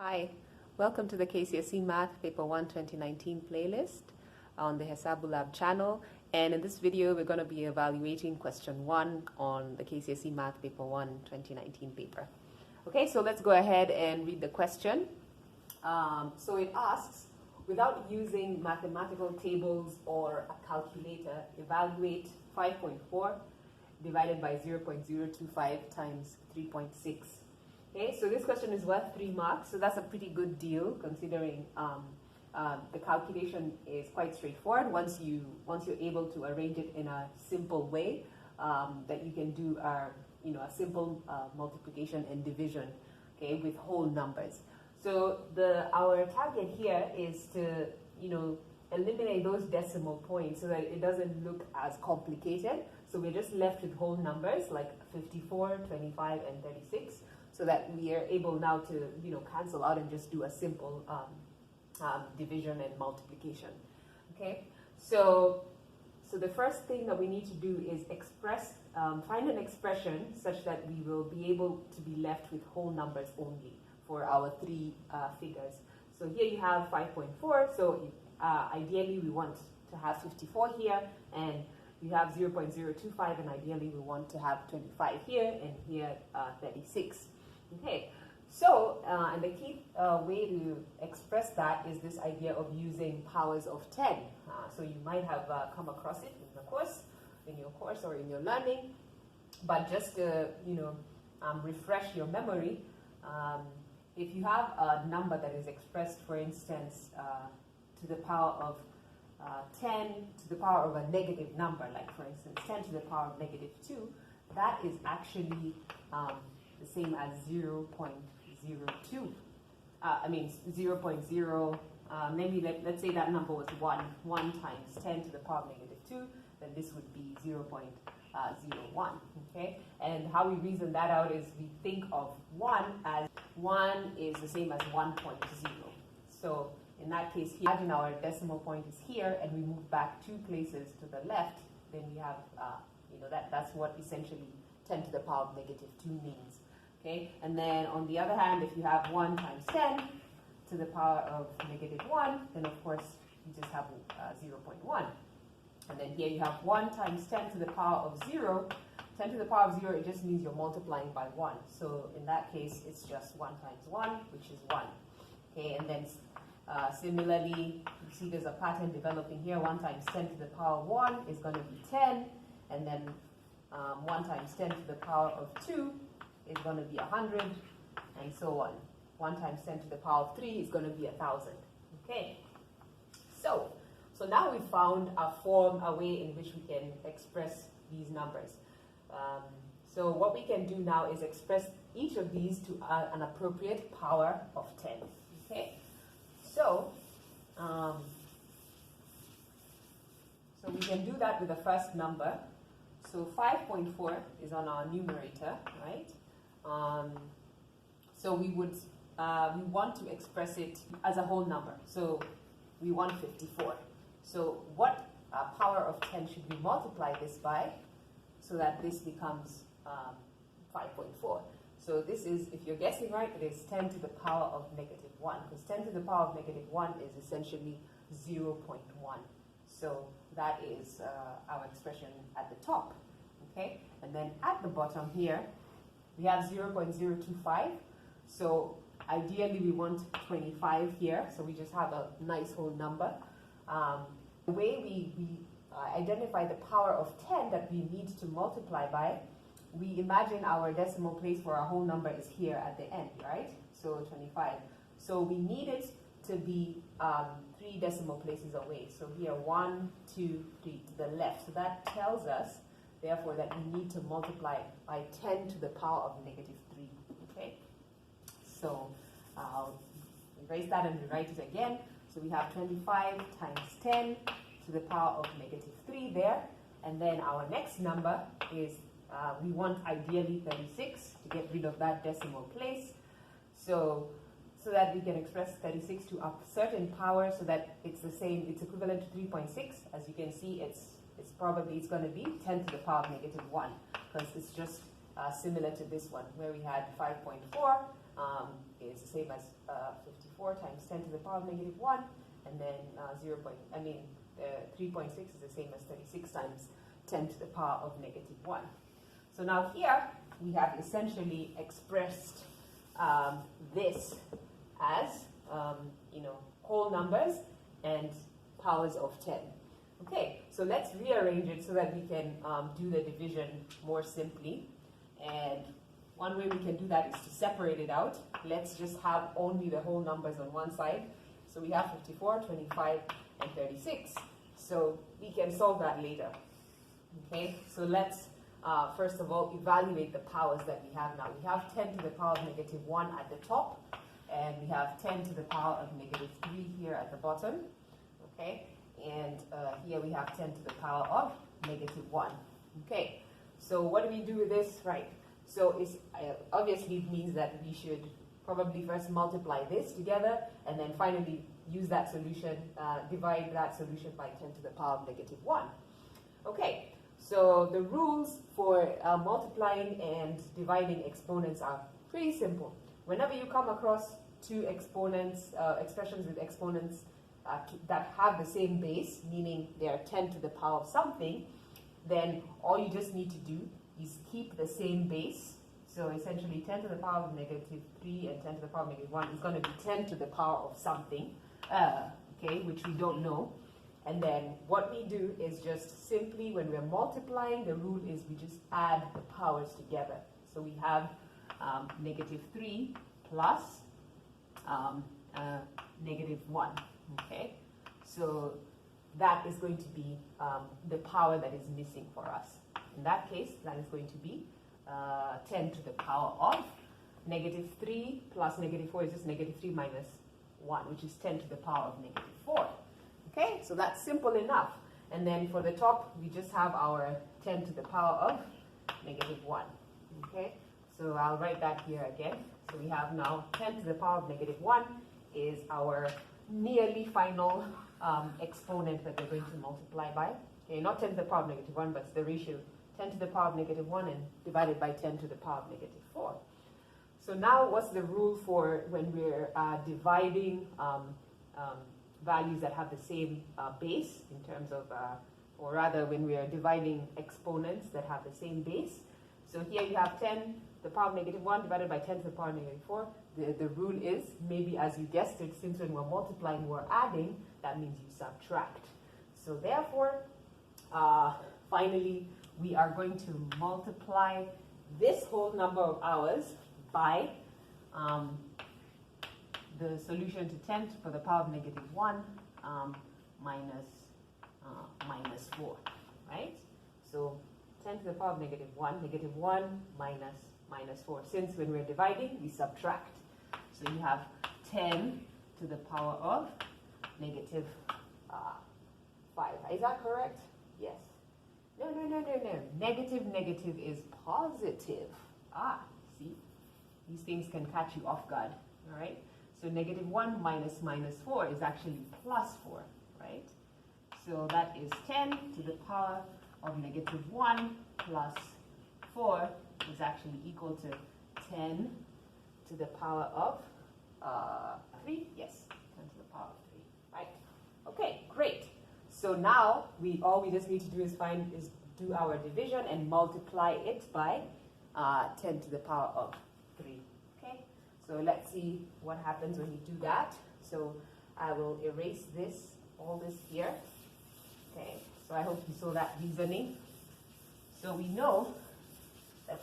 Hi, welcome to the KCSE Math P1 2019 playlist on the Hesabu Lab channel. And in this video, we're going to be evaluating question 1 on the KCSE Math P1 2019 paper. Okay, so let's go ahead and read the question. So it asks, without using mathematical tables or a calculator, evaluate 5.4 divided by 0.025 times 3.6. Okay, so this question is worth 3 marks, so that's a pretty good deal considering the calculation is quite straightforward once you're able to arrange it in a simple way that you can do a simple multiplication and division, okay, with whole numbers. So our target here is to eliminate those decimal points so that it doesn't look as complicated. So we're just left with whole numbers like 54, 25, and 36. So that we are able now to, cancel out and just do a simple division and multiplication. Okay, so the first thing that we need to do is find an expression such that we will be able to be left with whole numbers only for our 3 figures. So here you have 5.4. So ideally we want to have 54 here, and you have 0.025, and ideally we want to have 25 here, and here 36. Okay, so and the key way to express that is this idea of using powers of 10. So you might have come across it in your course or in your learning, but just to refresh your memory, if you have a number that is expressed, for instance, to the power of 10 to the power of a negative number, like for instance 10 to the power of negative 2, that is actually the same as 0.02. 0.0, maybe let's say that number was 1. 1 times 10 to the power of negative 2, then this would be 0.01, okay? And how we reason that out is we think of 1 as 1 is the same as 1.0. So in that case, here, imagine our decimal point is here, and we move back 2 places to the left, then we have, that's what essentially 10 to the power of negative 2 means. Okay, and then on the other hand, if you have 1 times 10 to the power of negative 1, then of course you just have 0.1. And then here you have 1 times 10 to the power of 0. 10 to the power of 0, it just means you're multiplying by 1. So in that case, it's just 1 times 1, which is 1. Okay, and then similarly, you see there's a pattern developing here. 1 times 10 to the power of 1 is going to be 10. And then 1 times 10 to the power of 2 is going to be 100, and so on. 1 times 10 to the power of 3 is going to be 1,000. Okay, so now we found a way in which we can express these numbers. So what we can do now is express each of these to an appropriate power of 10. Okay, so we can do that with the first number. So 5.4 is on our numerator, right? So we want to express it as a whole number. So we want 54. So what power of 10 should we multiply this by so that this becomes 5.4? So this is, if you're guessing right, it is 10 to the power of negative 1, because 10 to the power of negative 1 is essentially 0.1. So that is our expression at the top. Okay, and then at the bottom here, we have 0.025, so ideally we want 25 here, so we just have a nice whole number. The way we identify the power of 10 that we need to multiply by, we imagine our decimal place for our whole number is here at the end, right? So 25. So we need it to be 3 decimal places away. So here, 1, 2, 3 to the left. So that tells us, therefore, that we need to multiply by 10 to the power of negative 3. Okay? So I'll erase that and rewrite it again. So we have 25 times 10 to the power of negative 3 there. And then our next number is, we want ideally 36 to get rid of that decimal place. So that we can express 36 to a certain power so that it's the same, it's equivalent to 3.6. As you can see, it's going to be 10 to the power of negative 1, because it's just similar to this one where we had 5.4 is the same as 54 times 10 to the power of negative 1, and then 3.6 is the same as 36 times 10 to the power of negative 1. So now here we have essentially expressed this as whole numbers and powers of 10. Okay, so let's rearrange it so that we can do the division more simply. And one way we can do that is to separate it out. Let's just have only the whole numbers on one side. So we have 54, 25, and 36. So we can solve that later. Okay, so let's first of all evaluate the powers that we have now. We have 10 to the power of negative 1 at the top, and we have 10 to the power of negative 3 here at the bottom. Okay, and here we have 10 to the power of negative 1. Okay, so what do we do with this? Right, so it's, obviously it means that we should probably first multiply this together, and then finally use that solution, divide that solution by 10 to the power of negative 1. Okay, so the rules for multiplying and dividing exponents are pretty simple. Whenever you come across two exponents, expressions with exponents that have the same base, meaning they are 10 to the power of something, then all you just need to do is keep the same base. So essentially 10 to the power of negative 3 and 10 to the power of negative 1 is going to be 10 to the power of something, okay, which we don't know. And then what we do is just simply, when we're multiplying, the rule is we just add the powers together. So we have negative 3 plus negative 1, okay? So that is going to be the power that is missing for us. In that case, that is going to be 10 to the power of negative 3 plus negative 4 is just negative 3 minus 1, which is 10 to the power of negative 4. Okay, so that's simple enough. And then for the top, we just have our 10 to the power of negative 1. Okay, so I'll write that here again. So we have now 10 to the power of negative 1 is our nearly final exponent that we're going to multiply by. Okay, not 10 to the power of negative 1, but it's the ratio 10 to the power of negative 1 and divided by 10 to the power of negative 4. So now what's the rule for when we're dividing values that have the same base in terms of, or rather when we are dividing exponents that have the same base? So here you have 10 to the power of negative 1 divided by 10 to the power of negative 4. The rule is, maybe as you guessed it, since when we're multiplying, we're adding, that means you subtract. So therefore, finally, we are going to multiply this whole number of ours by the solution to 10 to the power of negative 1 minus 4, right? So 10 to the power of negative 1 minus 4. Since when we're dividing, we subtract. So you have 10 to the power of negative 5. Is that correct? Yes. No. Negative is positive. See? These things can catch you off guard, all right? So negative 1 minus 4 is actually plus 4, right? So that is 10 to the power of negative 1 plus 4 is actually equal to 10 to the power of 3. Yes, 10 to the power of 3, right? Okay, great. So now all we just need to do is do our division and multiply it by 10 to the power of 3. Okay, so let's see what happens when we do that. So I will erase all this here. Okay, so I hope you saw that reasoning. So we know that